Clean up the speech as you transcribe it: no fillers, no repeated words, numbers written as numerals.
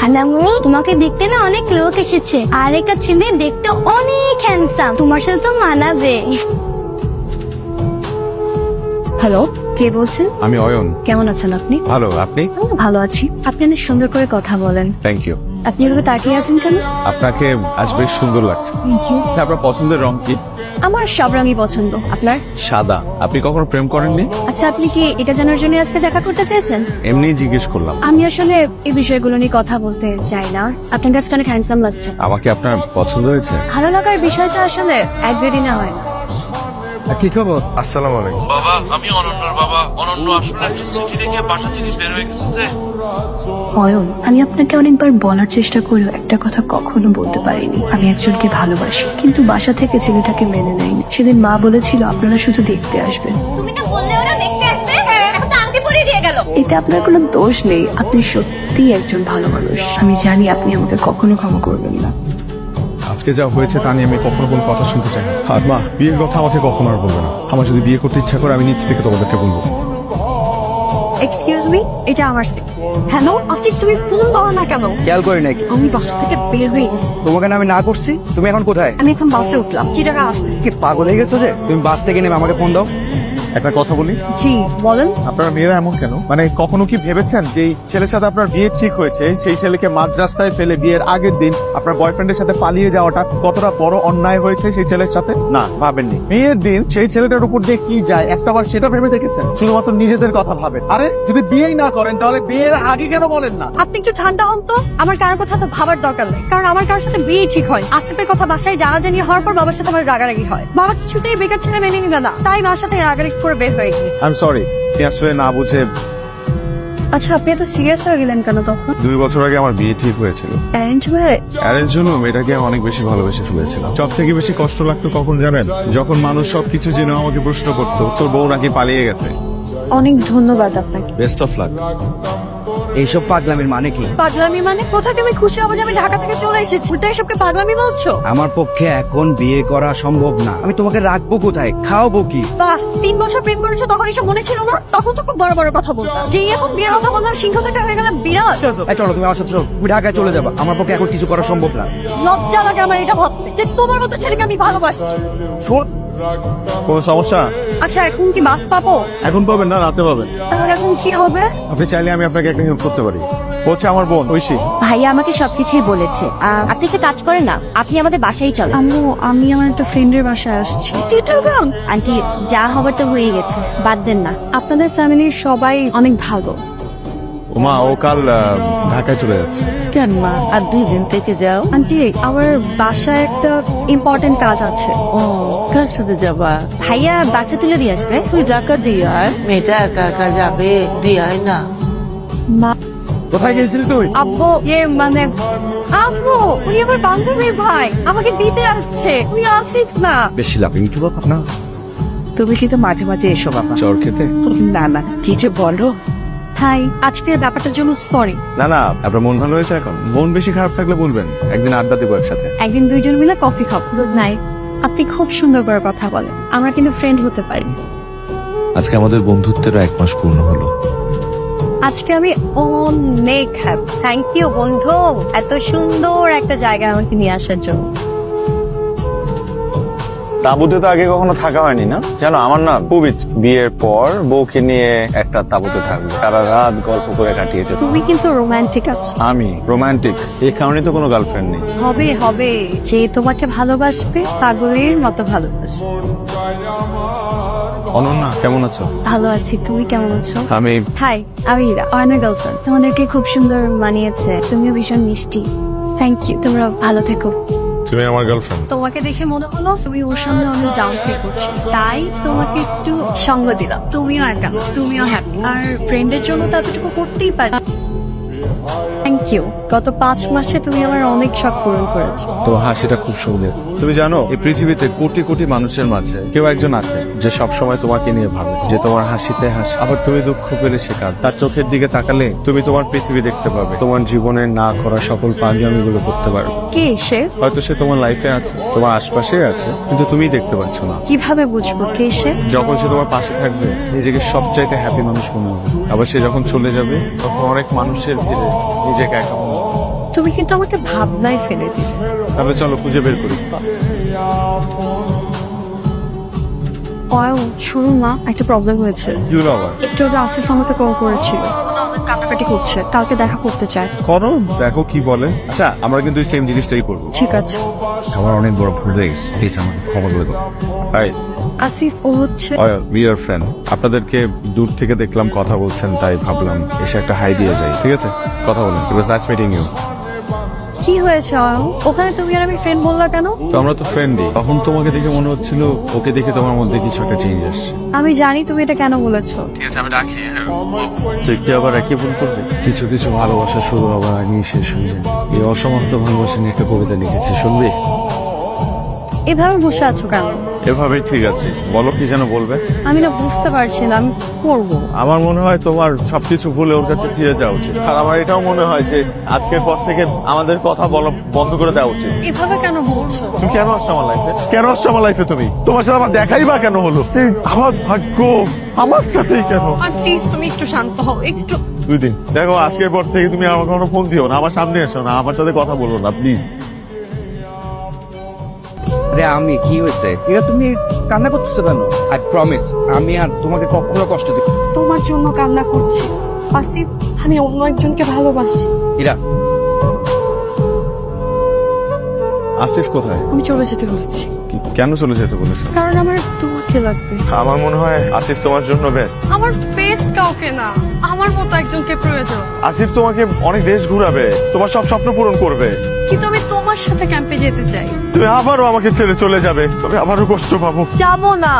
খালামুনি, তোমাকে দেখতে না অনেক লোক এসেছে, আর একটা ছেলে দেখতে অনেক হ্যান্ডসাম, তোমার সাথে তো মানাবে। হ্যালো, কে বলছেন? আমি অয়ন। কেমন আছেন আপনি? ভালো, আপনি? ভালো আছি। আপনি অনেক সুন্দর করে কথা বলেন। Thank you. আপনি এভাবে তাকিয়ে আছেন কেন? আপনাকে আজ বেশ সুন্দর লাগছে। Thank you. আচ্ছা, আপনার পছন্দের রং কি? আমার সব রঙই পছন্দ। আপনার? সাদা। আপনি কখনো প্রেম করেননি? আচ্ছা, আপনি কি এটা জানার জন্য আজকে দেখা করতে চেয়েছেন? এমনি জিজ্ঞেস করলাম। আমি আসলে এই বিষয়গুলো নিয়ে কথা বলতে চাই না। আপনার কাছে অনেক হ্যান্ডসাম লাগছে। আমাকে আপনার পছন্দ হয়েছে? ভালো লাগার বিষয়টা আসলে একদিনে হয় না। কি খবর? আসসালামু আলাইকুম। বাবা, আমি অনন্যর বাবা। অনন্য আসলে একটা চিঠি রেখে বাসা থেকে বের হয়ে গেছে যে। অয়ন, আমি আপনাকে অনেকবার বলার চেষ্টা করেও একটা কথা কখনো বলতে পারিনি। আমি একজনকে ভালোবাসি, কিন্তু বাসা থেকে ছেলেটাকে মেনে নেয়নি। সেদিন মা বলেছিল আপনারা শুধু দেখতে আসবেন। তুমি না বললে ওরা দেখতে আসবে, এখন তো আংটি পরিয়ে দিয়ে গেল। এতে আপনার কোনো দোষ নেই। আপনি সত্যিই একজন ভালো মানুষ। আমি জানি আপনি আমাকে কখনো ক্ষমা করবেন না। আজকে যা হয়েছে তা নিয়ে আমি কখনো কোনো কথা শুনতে চাই না। আর মা, বিয়ের কথা আমাকে কখনো আর বলবে না। আমার যদি বিয়ে করতে ইচ্ছা করে আমি নিজ থেকে তোমাদেরকে বলবো। এক্সকিউজ মি, এটা আমার সিট। হ্যালো আফিক, তুমি ফোন দাও না কেন? খেয়াল করি নাকি? আমি বাসা থেকে বের হয়ে গেছি। তোমাকে না আমি না করছি? তুমি এখন কোথায়? আমি এখন বাসে উঠলাম, চিটাগাং আসতেছি। কি পাগল হয়ে গেছো যে? তুমি বাস থেকে নেমে আমাকে ফোন দাও। একটা কথা বলি, জি বলেন। আপনারা মেয়েরা এমন কেন? মানে কখনো কি ভেবেছেন যে এই ছেলের সাথে আপনার বিয়ে ঠিক হয়েছে, সেই ছেলেকে মাঝ রাস্তায় ফেলে বিয়ের আগের দিন আপনার বয়ফ্রেন্ডের সাথে পালিয়ে যাওয়াটা কতটা বড় অন্যায় হয়েছে সেই ছেলের সাথে? না, ভাবেননি। বিয়ের দিন সেই ছেলেটার উপর দিয়ে কি যায় একটাবার সেটা ভেবে দেখেছেন? শুধুমাত্র নিজেদের কথা ভাবেন। আরে যদি বিয়েই না করেন তাহলে বিয়ের আগে কেন বলেন না? আপনি একটু ঠান্ডা হন তো। আমার কারোর কথা তো ভাবার দরকার নেই, কারণ আমার কারোর সাথে বিয়ে ঠিক হয়। আসিফের কথা বাসায় জানাজানি হওয়ার পর বাবার সাথে আমার রাগারাগি হয়। বাবা কিছুতেই বেকার ছেলে মেনে নিবে না, তাই মার সাথে রাগারাগি করে বের হয়ে গেছি। আই এম সরি, আপনি আসলে না বুঝে। আচ্ছা, আপনি এত সিরিয়াস হয়ে গেলেন কেন তখন? 2 বছর আগে আমার বিয়ে ঠিক হয়েছিল। Arrange marriage? অ্যারেঞ্জ হলো, মেয়েটাকে আমি অনেক বেশি ভালোবেসে ফেলেছিলাম। সব থেকে বেশি কষ্ট লাগতো কখন জানেন? যখন মানুষ সবকিছু জেনে আমাকে প্রশ্ন করতো তোর বউ নাকি পালিয়ে গেছে। অনেক ধন্যবাদ আপনাকে। Best of luck. এইসব পাগলামির মানে কি? পাগলামি মানে? কোথা থেকে খুশি হবো যে আমি ঢাকা থেকে চলে এসেছি? ওটা এসবকে পাগলামি বলছো? আমার পক্ষে এখন বিয়ে করা সম্ভব না। আমি তোমাকে রাখবো কোথায়, খাওয়াবো কি? বাহ, 3 বছর প্রেম করেছো, তখন এসব মনে ছিল না? তখন তো খুব বড় বড় কথা বলতাম। যেই এখন বিয়ের কথা বললাম সিংহ থেকে হয়ে গেলাম বিরাট। এই চলো, তুমি আমার সাথে চলো। তুমি ঢাকায় চলে যাবা। আমার পক্ষে এখন কিছু করা সম্ভব না। লজ্জা লাগে আমার এটা ভাবতে যে তোমার মতো ছেলেকে আমি ভালোবাসছি। শোন, কোনো সমস্যা? আচ্ছা, এখন কি বাস পাবো? এখন পাবেন না, রাতে পাবেন। তাহলে এখন কি হবে? আপনি চাইলে আমি আপনাকে একটা হেল্প করতে পারি। হচ্ছে আমার বোন ঐশী। ভাইয়া আমাকে সবকিছুই বলেছে। আপনি একটা কাজ করেন না, আপনি আমাদের বাসায় চলেন। আম্মু, আমি আমার একটা ফ্রেন্ডের বাসায় আসছি। চিটাগাং? আন্টি, যা হবার তো হয়ে গেছে, বাদ দেন না। আপনাদের ফ্যামিলির সবাই অনেক ভালো। ওমা, ও কাল ঢাকায় চলে যাচ্ছে। কেন মা, আর 2 দিন থেকে যাও? আন্টি, আমার বাসায় একটা ইম্পর্টেন্ট কাজ আছে। ও, কার সাথে যাবা? ভাইয়া বাসে তুলে দিয়ে আসবে। তুই ঢাকা দিয়ে আয়। মেয়েটা একা একা যাবে, দিয়ে আয় না। মা, কোথায় গেছিলি তুই? আব্বু, মানে আব্বু, উনি আমার বান্ধবীর ভাই, আমাকে দিতে আসছে। উনি আসিস না। বেশি লাফিং কি ব্যাপার না? তুমি কিন্তু মাঝে মাঝে এসো বাবা। চর খেতে? না না, কি যে বলো। হাই, আজকের ব্যাপারটার জন্য সরি। না না, আপনার মন ভালো হয়েছে এখন? মন বেশি খারাপ থাকলে বলবেন, একদিন আড্ডা দেবো একসাথে। একদিন 2 জন মিলে কফি খাবো। Good night. আপনি খুব সুন্দর করে কথা বলেন, আমরা কিন্তু ফ্রেন্ড হতে পারি। আজকে আমাদের বন্ধুত্বের 1 মাস পূর্ণ হলো। আজকে আমি অনেক হ্যাপি। থ্যাংক ইউ বন্ধু, এত সুন্দর একটা জায়গায় আমাকে নিয়ে আসার জন্য। তাঁবুতে তো আগে কখনো থাকা হয়নি না? জানো, আমার না খুব বিয়ের পর বউকে নিয়ে একটা তাঁবুতে থাকবো, সারা রাত গল্প করে কাটিয়ে যেত। তুমি কিন্তু রোমান্টিক আছো। আমি রোমান্টিক? এই কারণে তো কোনো গার্লফ্রেন্ড নেই। হবে হবে, যে তোমাকে ভালোবাসবে পাগলের মতো ভালোবাসবে। অনন্যা, কেমন আছো? ভালো আছি, তুমি কেমন আছো? আমি হাই, আমি ইরা, অয়নের গার্লফ্রেন্ড। তোমাদেরকে খুব সুন্দর মানিয়েছে, তুমিও ভীষণ মিষ্টি। থ্যাংক ইউ, তোমরা ভালো থেকো। তুমি আমার গার্লফ্রেন্ড? তোমাকে দেখে মনে হলো তুমি ওর সামনে অনেক ডাউন ফিল করছো, তাই তোমাকে একটু সঙ্গ দিলাম। তুমিও একা না, তুমিও হ্যাপি, আর ফ্রেন্ডের জন্য তো এতটুকু করতেই পারি। Thank you. গত 5 মাসে তুমি আমার অনেক শখ পূরণ করেছো। তোমার হাসিটা খুব সুন্দর। তুমি জানো, এই পৃথিবীতে কোটি কোটি মানুষের মাঝে কেউ একজন আছে যে সব সময় তোমাকে নিয়ে ভাবে, যে তোমার হাসিতে হাসি, আবার তুমি দুঃখ পেলে সে কাঁদে। তার চোখের দিকে তাকালে তুমি তোমার পৃথিবী দেখতে পাবে, তোমার জীবনে না করা সকল পাগলামিগুলো করতে পারবে। কে সে? হয়তো সে তোমার লাইফে আছে, তোমার আশপাশে আছে, কিন্তু তুমি দেখতে পাচ্ছ না। কিভাবে বুঝবো কে সে? যখন সে তোমার পাশে থাকবে নিজেকে সবচাইতে হ্যাপি মানুষ মনে হবে, আবার সে যখন চলে যাবে তখন অনেক মানুষের ভিড়ে নিজেকে একা মনে হবে। তুমি কিন্তু আমাকে ভাবনায় ফেলে দিলে। তাহলে চলো খুঁজে বের করি। অয়ন শুনুন না, একটা প্রবলেম হয়েছে। কি হলো আবার? একটু আগে আসিফ আমাকে কল করেছিল, অনেক কাটাকাটি করছে, কালকে দেখা করতে চায়। করো, দেখো কি বলে। আচ্ছা, আমরা কিন্তু সেম জিনিসটাই করবো। ঠিক আছে। আমার অনেক বড় ভুল হয়ে গেছে, প্লিজ আমাকে ক্ষমা করে দাও। হাই, আসিফ ও হচ্ছে উই আর ফ্রেন্ড। আপনাদেরকে দূর থেকে দেখলাম কথা বলছেন, তাই ভাবলাম এসে একটা হাই দিয়ে যাই। ঠিক আছে, কথা বলেন। ইট ওয়াজ নাইস মিটিং ইউ। কি হয়েছে অয়ন? ওখানে তুমি আর আমি ফ্রেন্ড বললা কেন? তো আমরা তো ফ্রেন্ডই। তখন তোমাকে দেখে মনে হচ্ছিল ওকে দেখে তোমার মধ্যে কিছু একটা চেঞ্জ আসছে। আমি জানি তুমি এটা কেন বলেছো। ঠিক আছে, আমি রাখি। কি আবার একই ভুল করবে? কিছু কিছু ভালোবাসা শুরু হবার আগেই শেষ হয়ে যায়। এই অসমাপ্ত ভালোবাসা নিয়ে একটা কবিতা লিখেছে, শুনবি? এভাবে বসে আছো কেন? এভাবেই ঠিক আছে। বলো, কি যেন বলবে? আমি না বুঝতে পারছি না আমি কি করবো। আমার মনে হয় তোমার সবকিছু ভুলে ওর কাছে ফিরে যাওয়া উচিত। আর আমার এটাও মনে হয় যে আজকের পর থেকে আমাদের কথা বলা বন্ধ করে দেওয়া উচিত। এভাবে কেন বলছো? তুমি কেন আসছো আমার লাইফে? কেন আসছো আমার লাইফে তুমি? তোমার সাথে আমার দেখাই বা কেন হলো? এই আমার ভাগ্য আমার সাথেই কেন? প্লিজ তুমি একটু শান্ত হও, একটু। 2 দিন। দেখো, আজকের পর থেকে তুমি আমাকে কোনো ফোন দিও না, আমার সামনে এসো না, আমার সাথে কথা বলো না, প্লিজ। আরে আমি কি হয়েছে? এরা তুমি কান্না করতেছো কেন? আই প্রমিস আমি আর তোমাকে কখনো কষ্ট দিব না। তোমার জন্য কান্না করছি আসিফ, আমি অন্য একজনকে ভালোবাসি। ইরা, আসিফ কোথায়? আমি চলে যেতে বলেছি, কেন চলে যেতে বলেছো? কারণ আমার তোমাকে লাগবে। আমার মনে হয় আসিফ তোমার জন্য বেস্ট। আমার বেস্ট কাউকে না, আমার মতো একজনকে প্রয়োজন। আসিফ তোমাকে অনেক দেশ ঘুরাবে, তোমার সব স্বপ্ন পূরণ করবে। কিন্তু আমি তোমার সাথে ক্যাম্পে যেতে চাই। তুমি আবারও আমাকে ছেড়ে চলে যাবে, তবে আবারও কষ্ট পাবো। যাবো না।